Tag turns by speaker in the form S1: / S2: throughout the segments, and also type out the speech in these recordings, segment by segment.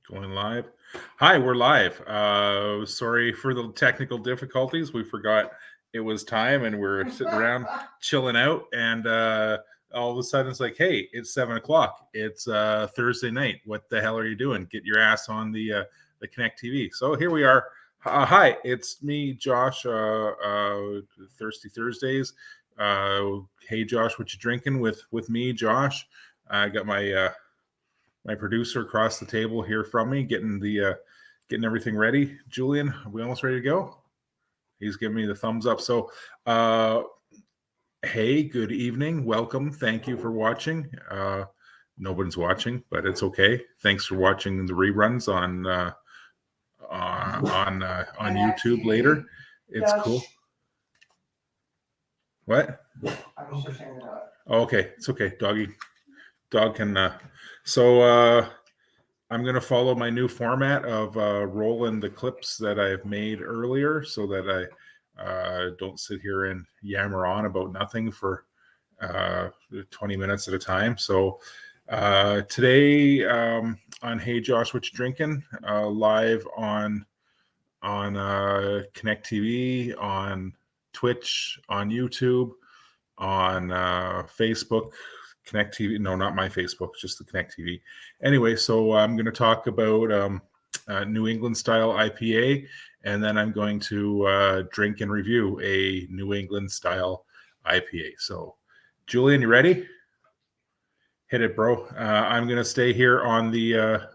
S1: Going live. Hi, we're live. Sorry for the technical difficulties. We forgot it was time and we're sitting around chilling out. And all of a sudden it's like, hey, it's 7 o'clock. It's Thursday night. What the hell are you doing? Get your ass on the Connect TV. So here we are. Hi, it's me, Josh. Thirsty Thursdays. Hey, Josh, what you drinking with me, Josh? I got my producer across the table here from me, getting everything ready. Julian, are we almost ready to go? He's giving me the thumbs up. So, hey, good evening, welcome, thank you for watching. Nobody's watching, but it's okay. Thanks for watching the reruns on YouTube later. It's cool. What? Okay, it's okay, doggy. Dog can. So I'm going to follow my new format of rolling the clips that I've made earlier so that I don't sit here and yammer on about nothing for 20 minutes at a time. So today on Hey Josh, what you drinking? Live on Connect TV, on Twitch, on YouTube, on Facebook, Connect TV. No, not my Facebook, just the Connect TV. Anyway, so I'm going to talk about New England style IPA, and then I'm going to drink and review a New England style IPA. So, Julian, you ready? Hit it, bro. I'm going to stay here on the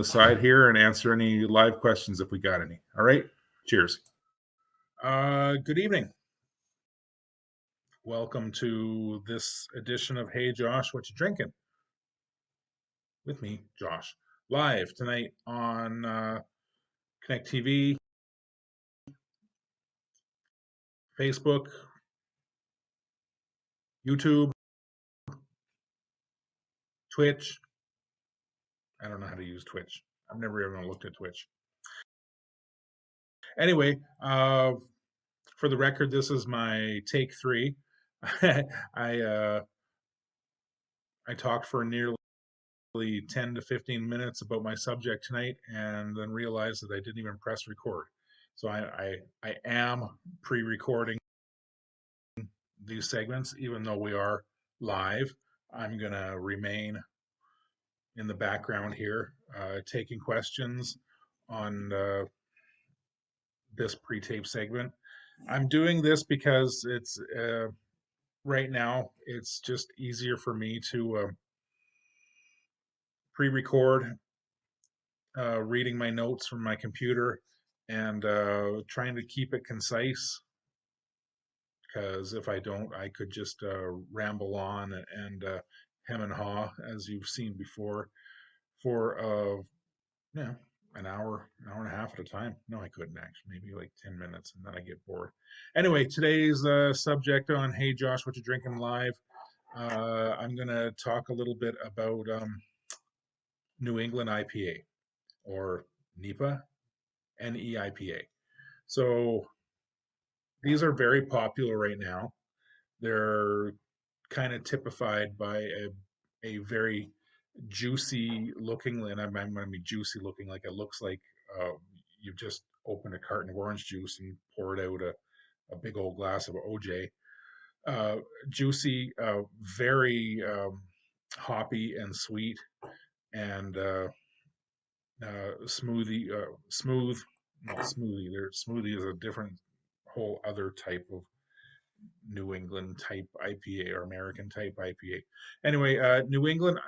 S1: side here and answer any live questions if we got any. All right. Cheers. Good evening. Welcome to this edition of Hey Josh, what you drinking? With me, Josh, live tonight on Connect TV, Facebook, YouTube, Twitch. I don't know how to use Twitch. I've never even looked at Twitch. Anyway, for the record, this is my take 3. I talked for nearly 10 to 15 minutes about my subject tonight and then realized that I didn't even press record. So I am pre-recording these segments, even though we are live. I'm going to remain in the background here, taking questions on this pre-tape segment. I'm doing this because it's right now, it's just easier for me to pre-record, reading my notes from my computer and trying to keep it concise, because if I don't, I could just ramble on and hem and haw, as you've seen before, for yeah, an hour and a half at a time. No, I couldn't actually. Maybe like 10 minutes, and then I get bored. Anyway, today's subject on Hey Josh, what you drinking live? I'm gonna talk a little bit about New England IPA, or NEIPA, NEIPA. So these are very popular right now. They're kind of typified by a very juicy looking, and I'm going to be juicy looking, like it looks like you've just opened a carton of orange juice and poured out a big old glass of OJ. Juicy, very hoppy and sweet, and smooth, not smoothie. Smoothie is a different, whole other type of New England type IPA or American type IPA. Anyway, New England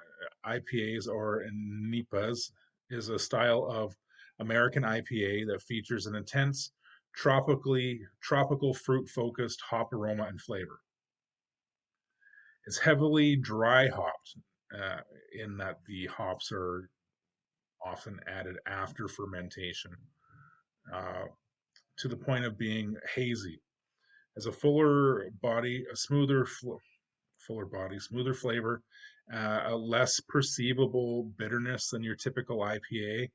S1: IPAs, or NEIPAs, is a style of American IPA that features an intense tropical fruit focused hop aroma and flavor. It's heavily dry hopped, in that the hops are often added after fermentation, uh, to the point of being hazy. Has a fuller body, a smoother flavor, a less perceivable bitterness than your typical IPA.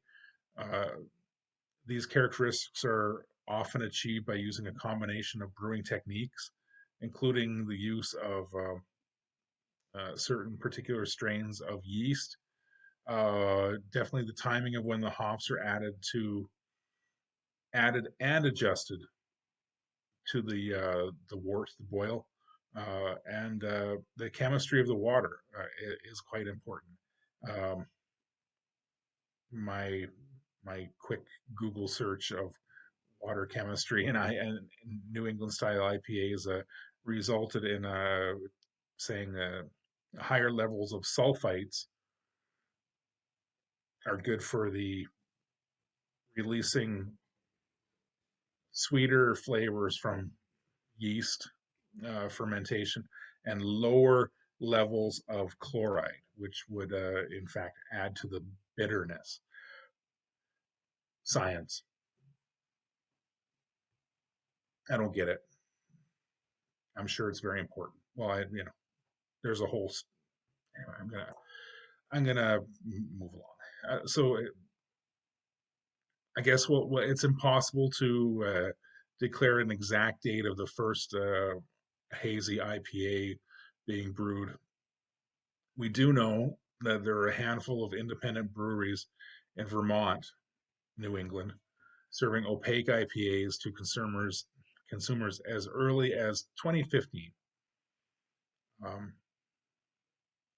S1: Uh, these characteristics are often achieved by using a combination of brewing techniques, including the use of certain particular strains of yeast, Definitely the timing of when the hops are added and adjusted to the wort, the boil, and the chemistry of the water is quite important. Um, my my quick Google search of water chemistry and New England style IPAs resulted in saying higher levels of sulfites are good for the releasing sweeter flavors from yeast fermentation, and lower levels of chloride, which would, in fact, add to the bitterness. Science. I don't get it. I'm sure it's very important. Well, there's a whole. Anyway, I'm gonna move along. So I guess it's impossible to declare an exact date of the first hazy IPA being brewed. We do know that there are a handful of independent breweries in Vermont, New England, serving opaque IPAs to consumers as early as 2015. Um,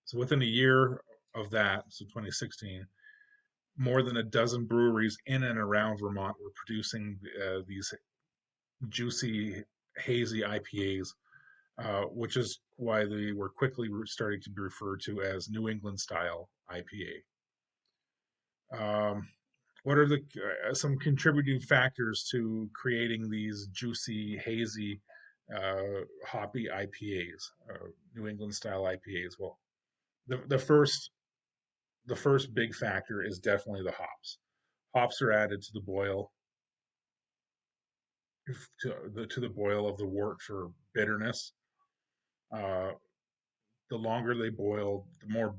S1: so within a year of that, so 2016, more than a dozen breweries in and around Vermont were producing these juicy, hazy IPAs, which is why they were quickly starting to be referred to as New England style IPA. What are the some contributing factors to creating these juicy, hazy, hoppy IPAs, New England style IPAs? Well, the first big factor is definitely the hops. Hops are added to the boil to the boil of the wort for bitterness. Uh, the longer they boil, the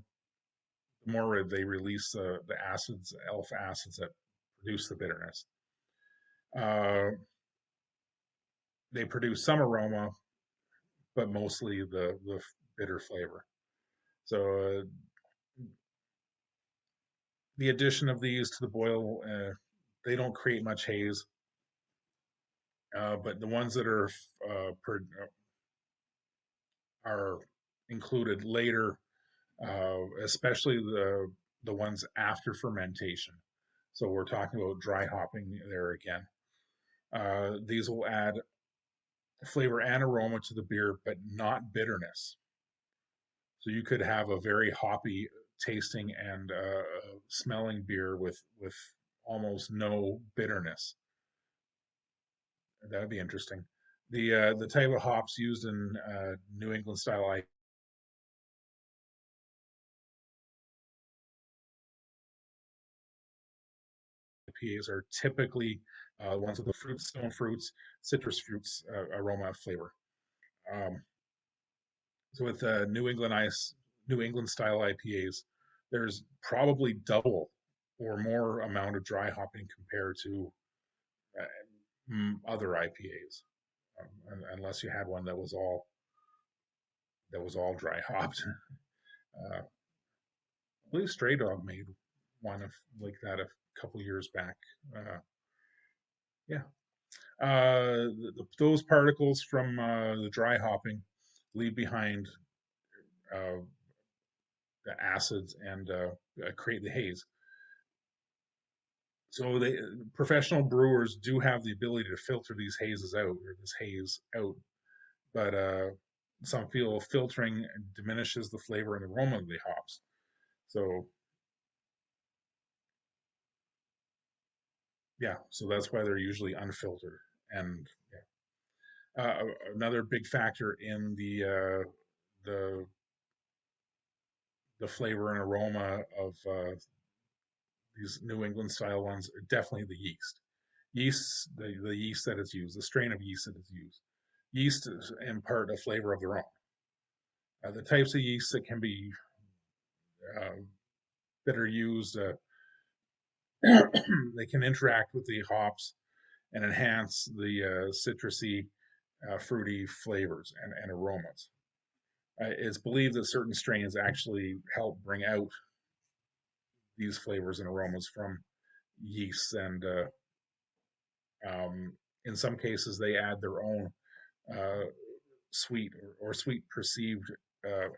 S1: more they release the acids, alpha acids that produce the bitterness. Uh, they produce some aroma, but mostly the bitter flavor. So the addition of these to the boil, they don't create much haze, but the ones that are included later, especially the ones after fermentation. So we're talking about dry hopping there again. These will add flavor and aroma to the beer, but not bitterness. So you could have a very hoppy tasting and smelling beer with almost no bitterness. That would be interesting. The type of hops used in New England style IPAs are typically ones with the fruits, stone fruits, citrus fruits aroma flavor. Um, so with New England style IPAs, there's probably double or more amount of dry hopping compared to other IPAs, unless you had one that was all dry hopped. I believe Stray Dog made one of like that a couple years back. Yeah, those particles from the dry hopping leave behind uh, the acids and create the haze. So professional brewers do have the ability to filter these hazes out or this haze out, but some feel filtering diminishes the flavor and aroma of the hops. So yeah, so that's why they're usually unfiltered. And another big factor in the the flavor and aroma of these New England style ones are definitely the yeast. The yeast that is used, the strain of yeast that is used. Yeast is impart a flavor of their own. The types of yeast uh, that are used, they can interact with the hops and enhance the citrusy, fruity flavors and aromas. It's believed that certain strains actually help bring out these flavors and aromas from yeasts, and um, in some cases they add their own uh, sweet or sweet perceived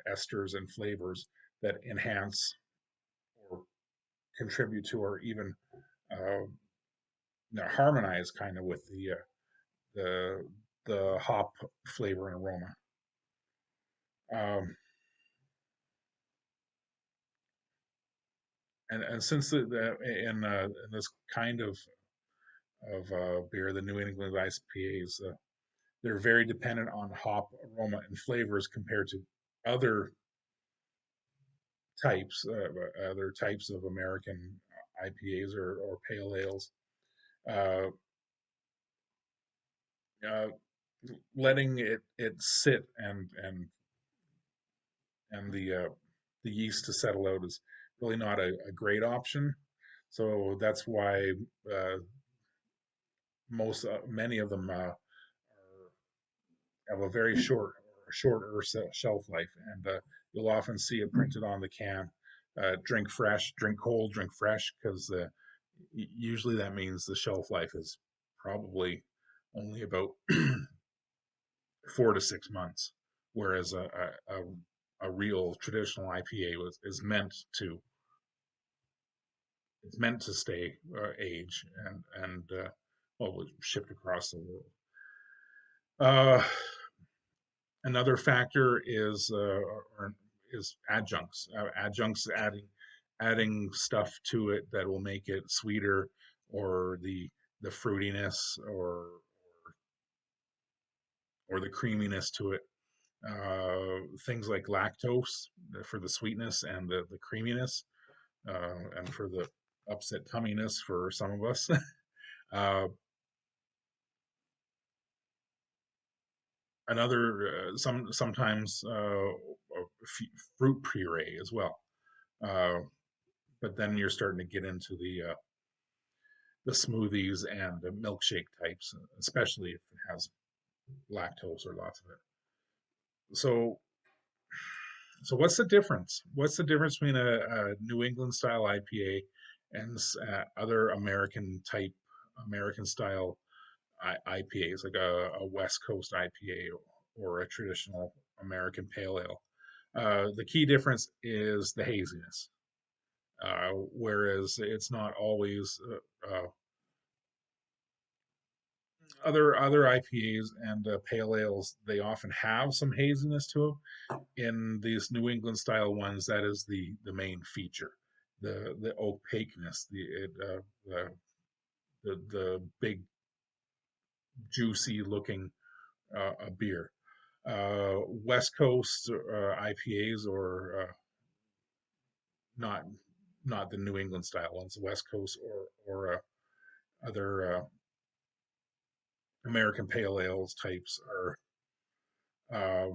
S1: esters and flavors that enhance or contribute to, or even uh, harmonize kind of with the the hop flavor and aroma. Um, and since in this kind of beer, the New England IPAs, they're very dependent on hop aroma and flavors compared to other other types of American IPAs or pale ales. Uh, uh, Letting it sit and the yeast to settle out is really not a great option. So that's why uh, many of them have a very shorter shelf life, and you'll often see it printed on the can. Drink fresh, drink cold, drink fresh, because usually that means the shelf life is probably only about 4 to 6 months, whereas a real traditional IPA is meant to stay age and well, shipped across the world. Uh, Another factor is adjuncts. Adjuncts adding stuff to it that will make it sweeter, or the fruitiness, or the creaminess to it. Things like lactose for the sweetness and the creaminess, and for the upset tumminess for some of us. uh, Sometimes fruit puree as well. Uh, but then you're starting to get into the smoothies and the milkshake types, especially if it has lactose or lots of it. So what's the difference? What's the difference between a New England style IPA and other American style IPAs, like a West Coast IPA or a traditional American pale ale? The key difference is the haziness. Whereas it's not always other IPAs and pale ales, they often have some haziness to them. In these New England style ones, that is the main feature, the opaqueness, the big juicy looking beer. West Coast IPAs, or not not the New England style ones, West Coast or other American pale ales types are uh,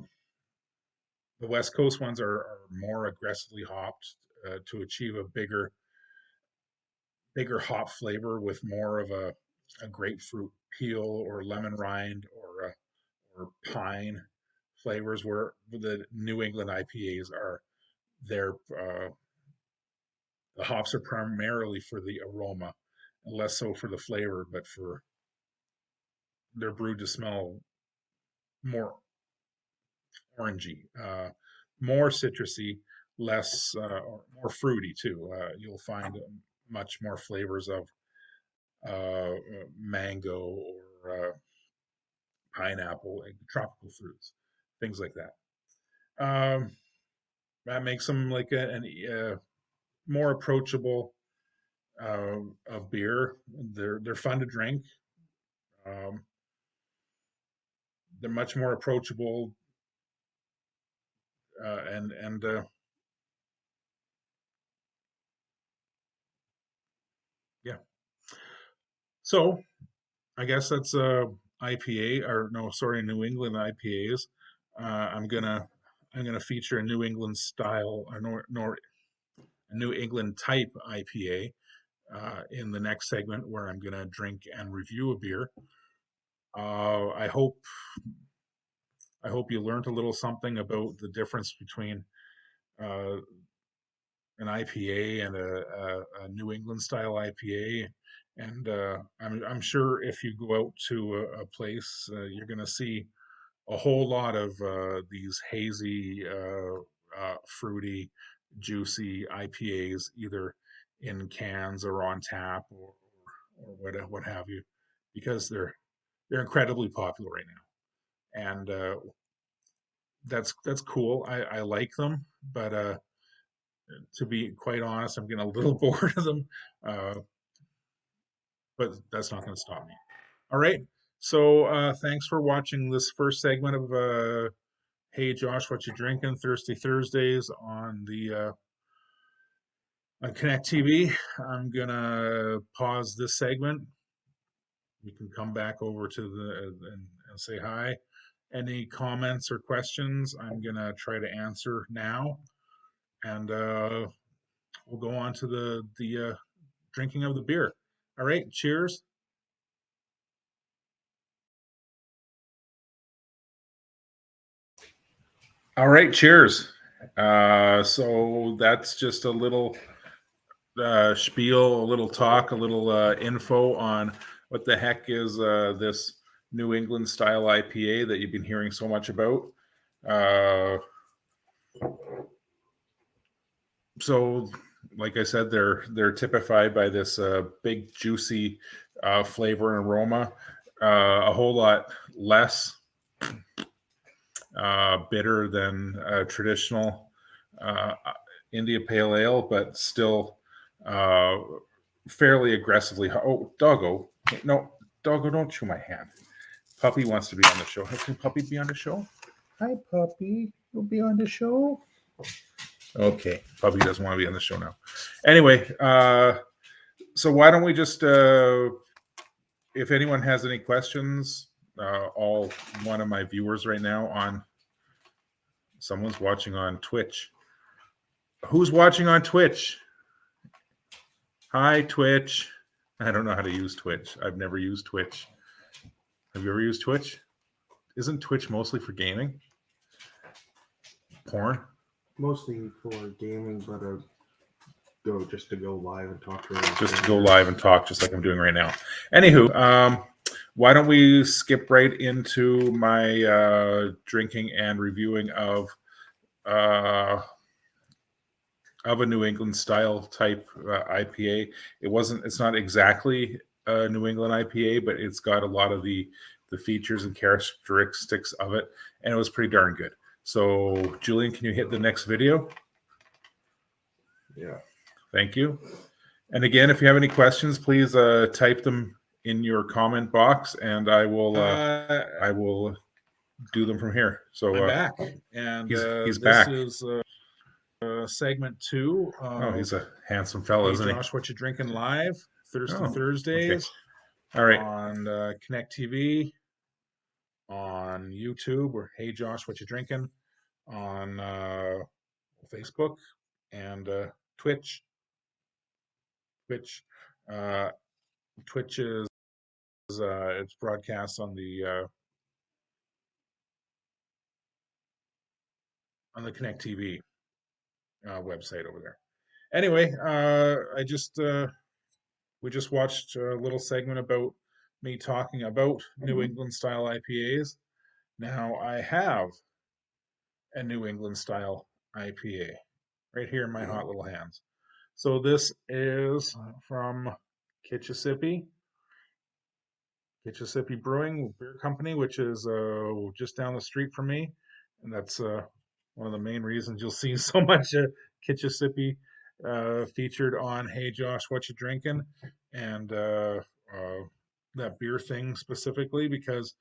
S1: the West Coast ones are more aggressively hopped to achieve a bigger hop flavor with more of a grapefruit peel or lemon rind or pine flavors, where the New England IPAs are their the hops are primarily for the aroma, less so for the flavor, but for they're brewed to smell more orangey, more citrusy, less or more fruity too. You'll find much more flavors of mango or pineapple, like tropical fruits, things like that. That makes them like a more approachable of beer. They're fun to drink. Um, they're much more approachable, and yeah. So I guess that's IPA, or no, sorry, New England IPAs. Uh, I'm gonna I'm gonna feature a New England style, or a New England type IPA in the next segment, where I'm gonna drink and review a beer. Uh, I hope I hope you learned a little something about the difference between uh, an IPA and a New England style IPA. And I'm sure if you go out to a place, you're going to see a whole lot of these hazy, fruity, juicy IPAs, either in cans or on tap or what have you, because they're incredibly popular right now, and that's cool. I like them, but to be quite honest, I'm getting a little bored of them. Uh, but that's not going to stop me. All right. So thanks for watching this first segment of Hey Josh, what you drinking? Thirsty Thursdays on Connect TV. I'm gonna pause this segment. You can come back over to and say hi. Any comments or questions? I'm gonna try to answer now, and we'll go on to the drinking of the beer. All right. Cheers. All right. Cheers. So that's just a little spiel, a little talk, a little info on what the heck is this New England style IPA that you've been hearing so much about. Uh, so, like I said, they're typified by this big, juicy flavor and aroma. A whole lot less bitter than traditional India Pale Ale, but still fairly aggressively. Oh, doggo. No, doggo, don't chew my hand. Puppy wants to be on the show. Can Puppy be on the show? Hi, Puppy. You'll be on the show? Okay. Puppy doesn't want to be on the show now. Anyway, so why don't we just, if anyone has any questions, all one of my viewers right now on, someone's watching on Twitch. Who's watching on Twitch? Hi, Twitch. I don't know how to use Twitch. I've never used Twitch. Have you ever used Twitch? Isn't Twitch mostly for gaming? Porn?
S2: Mostly for gaming, but just to go live and talk to her.
S1: Just to go live and talk, just like I'm doing right now. Anywho, why don't we skip right into my drinking and reviewing of a New England style type IPA. It's not exactly a New England IPA, but it's got a lot of the features and characteristics of it, and it was pretty darn good. So, Julian, can you hit the next video?
S2: Yeah.
S1: Thank you. And again, if you have any questions, please type them in your comment box, and I will do them from here. So I'm back, and he's this back. is segment 2. Oh, he's a handsome fellow, isn't he?
S3: Josh, what you drinking live? Thirsty
S1: Oh,
S3: Thursdays.
S1: Okay. All right.
S3: On Connect TV, on YouTube, or Hey Josh, what you drinking? On Facebook and Twitch. Twitch is it's broadcast on the Connect TV website over there. Anyway, we just watched a little segment about me talking about New England style IPAs. Now I have a New England style IPA right here in my hot little hands. So this is from Kichesippi Brewing Beer Company, which is just down the street from me, and that's one of the main reasons you'll see so much Kichesippi featured on Hey Josh, what you drinking, and that beer thing specifically, because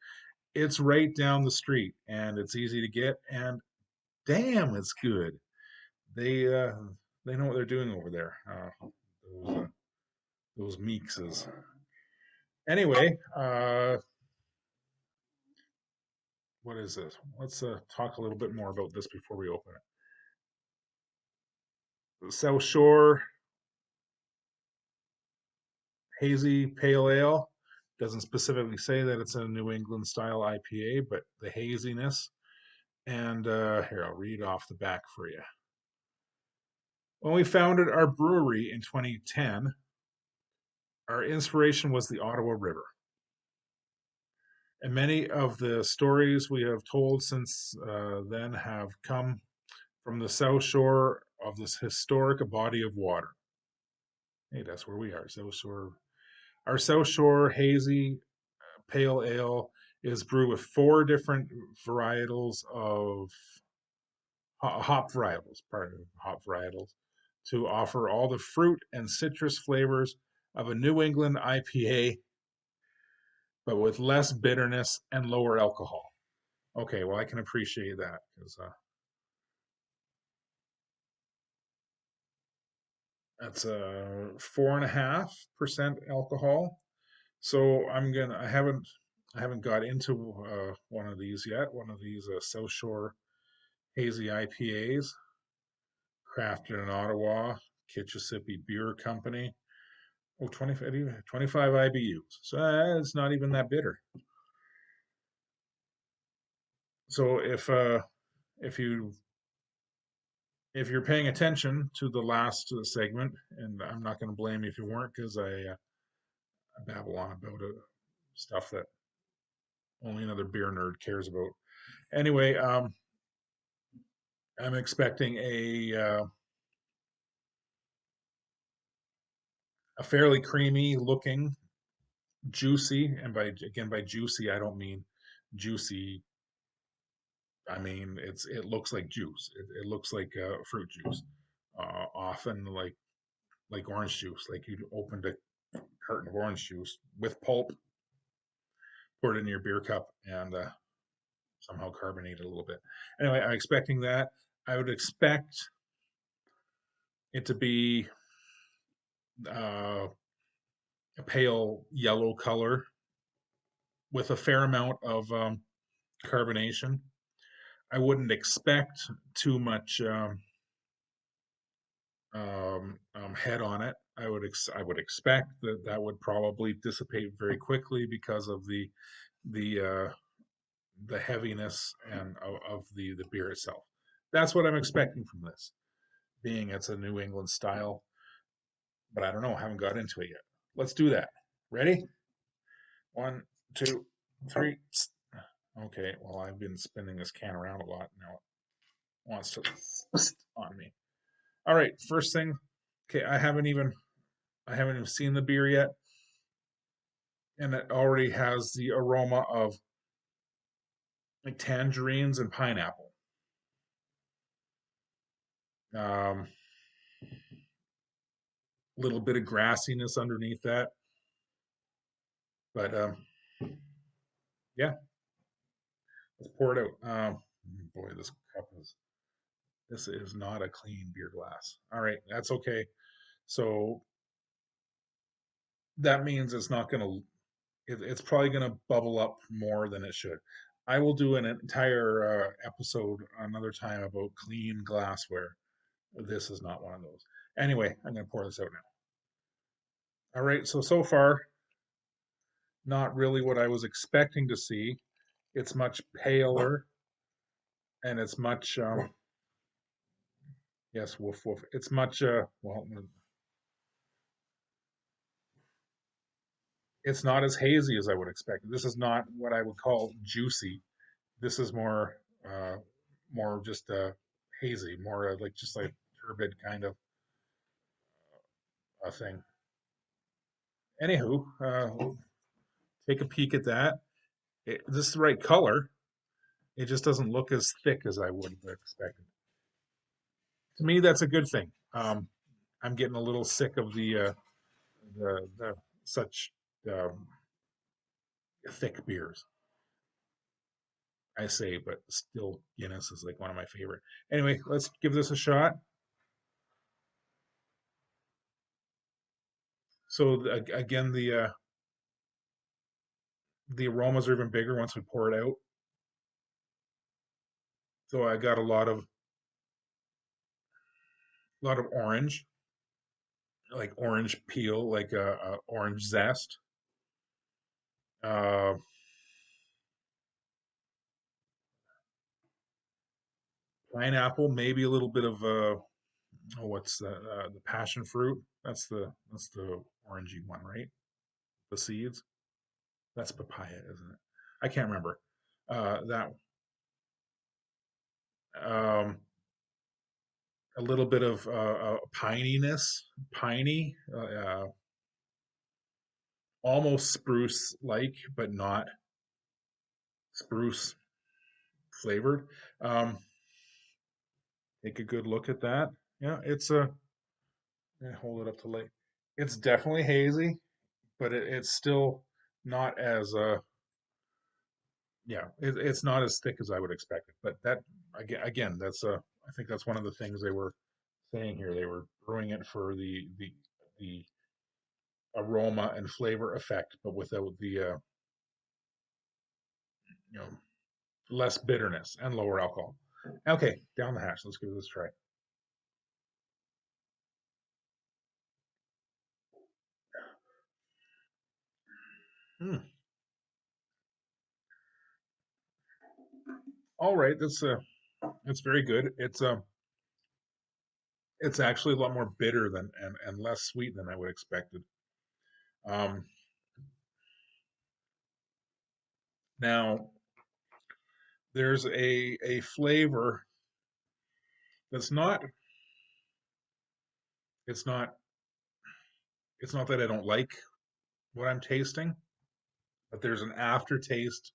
S3: it's right down the street and it's easy to get, and damn, it's good. They know what they're doing over there. Those Meekses. Anyway, what is this? Let's talk a little bit more about this before we open it. South Shore Hazy Pale Ale doesn't specifically say that it's a New England style IPA, but the haziness. And here, I'll read off the back for you. When we founded our brewery in 2010, our inspiration was the Ottawa River. And many of the stories we have told since then have come from the south shore of this historic body of water. Hey, that's where we are, South Shore. Our South Shore Hazy Pale Ale is brewed with 4 different varietals of hop varietals, pardon, hop varietals, to offer all the fruit and citrus flavors of a New England IPA, but with less bitterness and lower alcohol. Okay, well, I can appreciate that because that's a 4.5% alcohol. So I haven't got into one of these yet. One of these South Shore Hazy IPAs, crafted in Ottawa, Kichesippi Beer Company. Oh, 25 IBUs. So it's not even that bitter. So if you if you're paying attention to the last segment, and I'm not going to blame you if you weren't, because I babble on about stuff that only another beer nerd cares about. Anyway, I'm expecting a fairly creamy looking, juicy, and by juicy I don't mean juicy. I mean it looks like juice. It looks like fruit juice. Often like orange juice. Like you opened a carton of orange juice with pulp, pour it in your beer cup, and somehow carbonate it a little bit. Anyway, I'm expecting that. I would expect it to be uh, a pale yellow color with a fair amount of carbonation. I wouldn't expect too much head on it. I would expect that would probably dissipate very quickly because of the the heaviness and of the beer itself. That's what I'm expecting from this, being it's a New England style. But I don't know. I haven't got into it yet. Let's do that. Ready? One, two, three. Okay. Well, I've been spinning this can around a lot now. It wants to on me. All right. First thing. Okay. I haven't even seen the beer yet, and it already has the aroma of like tangerines and pineapple. Um, little bit of grassiness underneath that, but yeah, let's pour it out. Boy, this is not a clean beer glass. All right, that's okay. So that means it's not gonna. It's probably gonna bubble up more than it should. I will do an entire episode another time about clean glassware. This is not one of those. Anyway, I'm gonna pour this out now. All right, so far, not really what I was expecting to see. It's much paler and it's much yes, woof woof. It's much well, it's not as hazy as I would expect. This is not what I would call juicy. This is more just hazy, more like just like turbid kind of a thing. Anywho, take a peek at that. This is the right color. It just doesn't look as thick as I would have expected. To me, that's a good thing. I'm getting a little sick of the such um, thick beers. I say, but still Guinness is like one of my favorite. Anyway, let's give this a shot. So again, the aromas are even bigger once we pour it out. So I got a lot of orange, like orange peel, like orange zest. Uh, Pineapple, maybe a little bit of oh, what's the passion fruit? That's the orangey one, right? The seeds. That's papaya, isn't it? I can't remember. That um, a little bit of pininess, piney, almost spruce like, but not spruce flavored. Um, take a good look at that. Yeah, it's a. Hold it up to light. It's definitely hazy, but it's still not as yeah, it's not as thick as I would expect it. But that again, that's I think that's one of the things they were saying here. They were brewing it for the aroma and flavor effect, but without the you know less bitterness and lower alcohol. Okay, down the hatch. Let's give this a try. Mm, all right, that's very good. It's actually a lot more bitter than and less sweet than I would expected. Um, now there's a flavor that's not it's not it's not that I don't like what I'm tasting, but there's an aftertaste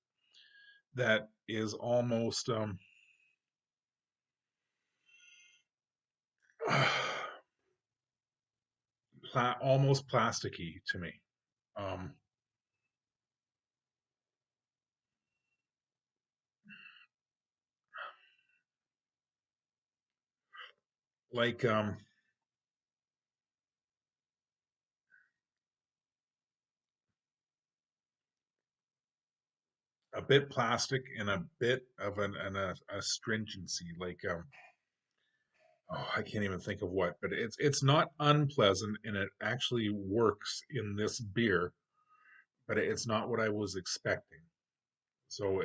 S3: that is almost almost plasticky to me. Um, like a bit plastic and a bit of an astringency. Like oh, I can't even think of what, but it's not unpleasant and it actually works in this beer, but it's not what I was expecting. So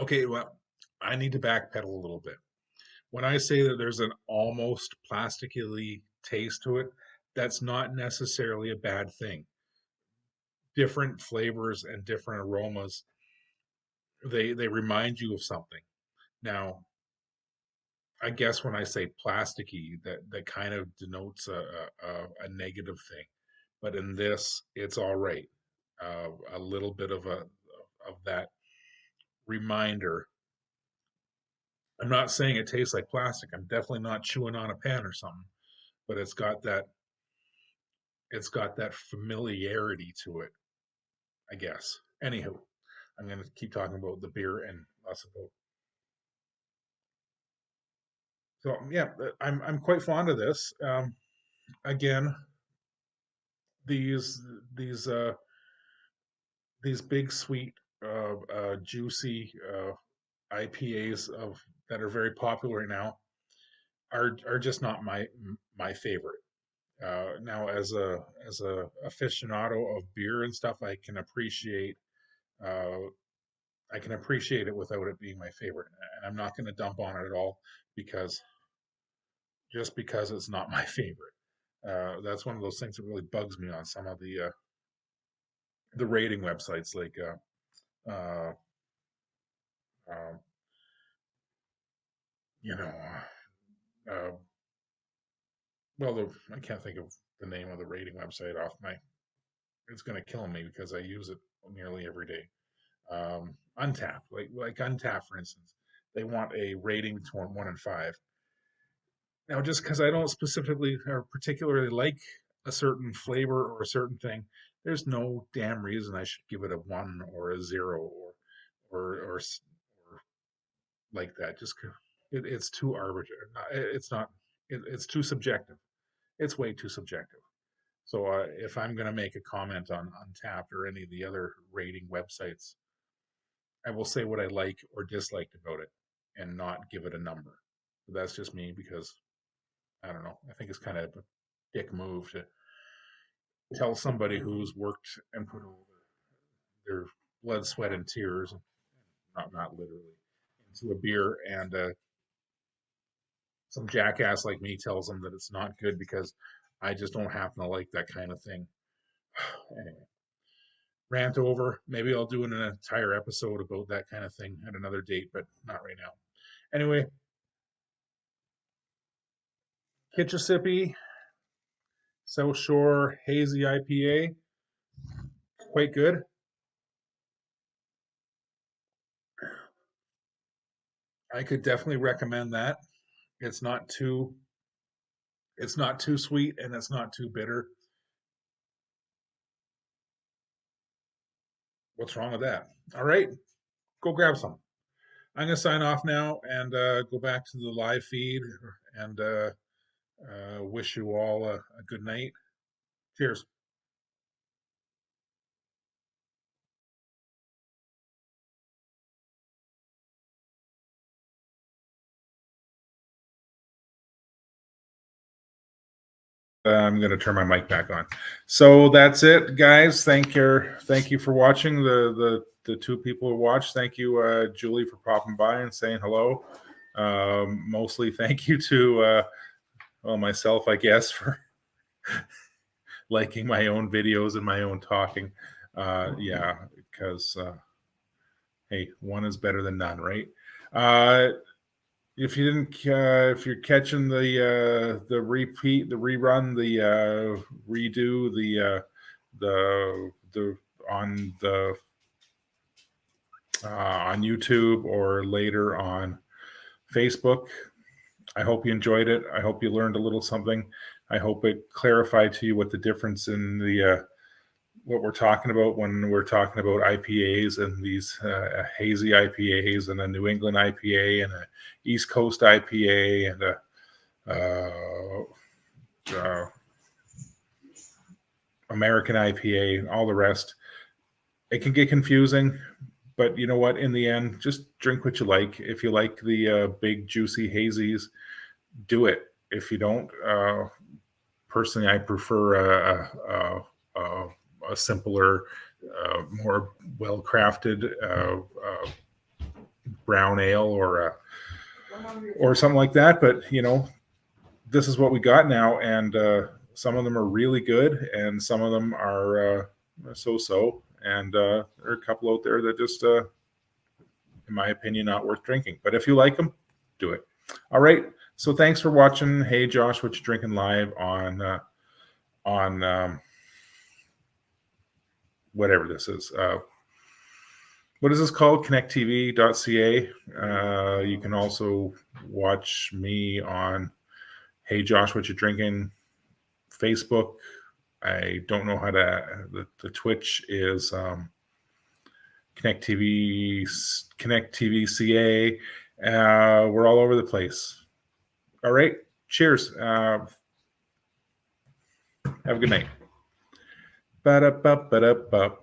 S3: okay, well, I need to backpedal a little bit. When I say that there's an almost plastically taste to it, that's not necessarily a bad thing. Different flavors and different aromas, they remind you of something. Now, I guess when I say plasticky, that kind of denotes a negative thing. But in this, it's all right. A little bit of that reminder. I'm not saying it tastes like plastic. I'm definitely not chewing on a pen or something. But it's got that familiarity to it, I guess. Anywho, I'm going to keep talking about the beer and less about. So yeah, I'm quite fond of this. Again, these these uh, these big sweet juicy IPAs of that are very popular right now are just not my favorite. Now, as a aficionado of beer and stuff, uh, I can appreciate it without it being my favorite, and I'm not going to dump on it at all because just because it's not my favorite. That's one of those things that really bugs me on some of the rating websites, like uh, um, you know, uh, well, I can't think of the name of the rating website off my. It's going to kill me because I use it nearly every day. Untapped, like Untapped, for instance, they want a rating between 1 and 5. Now, just because I don't specifically or particularly like a certain flavor or a certain thing, there's no damn reason I should give it a 1 or a 0 or like that. Just it's too arbitrary. It's not. It's too subjective. It's way too subjective. So if I'm going to make a comment on Untapped or any of the other rating websites, I will say what I like or disliked about it and not give it a number. But that's just me because I don't know. I think it's kind of a dick move to tell somebody who's worked and put all their blood, sweat, and tears, not literally, into a beer and
S1: some jackass like me tells them that it's not good because I just don't happen to like that kind of thing. Anyway, rant over. Maybe I'll do an entire episode about that kind of thing at another date, but not right now. Anyway, Kichesippi South Shore Hazy IPA, quite good. I could definitely recommend that. It's not too sweet and it's not too bitter. What's wrong with that? All right, go grab some. I'm gonna sign off now and go back to the live feed and wish you all a good night. Cheers. I'm going to turn my mic back on. So that's it, guys. Thank you for watching. The two people who watched. Thank you, Julie, for popping by and saying hello. Mostly, thank you to myself, I guess, for liking my own videos and my own talking. Yeah, because hey, one is better than none, right? If you didn't, if you're catching the repeat, the rerun, the redo, the on YouTube or later on Facebook, I hope you enjoyed it. I hope you learned a little something. I hope it clarified to you what the difference in the what we're talking about when we're talking about IPAs and these hazy IPAs and a New England IPA and a East Coast IPA and a American IPA, all the rest. It can get confusing, but you know what? In the end, just drink what you like. If you like the big juicy hazies, do it. If you don't, personally, I prefer a simpler, more well-crafted brown ale or something like that. But you know, this is what we got now, and some of them are really good, and some of them are so-so, and there are a couple out there that just, in my opinion, not worth drinking. But if you like them, do it. All right. So thanks for watching. Hey, Josh, what you drinking live on whatever this is. What is this called? ConnectTV.ca. You can also watch me on Hey Josh, what you drinking? Facebook. I don't know how to. The Twitch is Connect TV CA. We're all over the place. All right. Cheers. Have a good night. Ba-da-ba-ba-da-ba.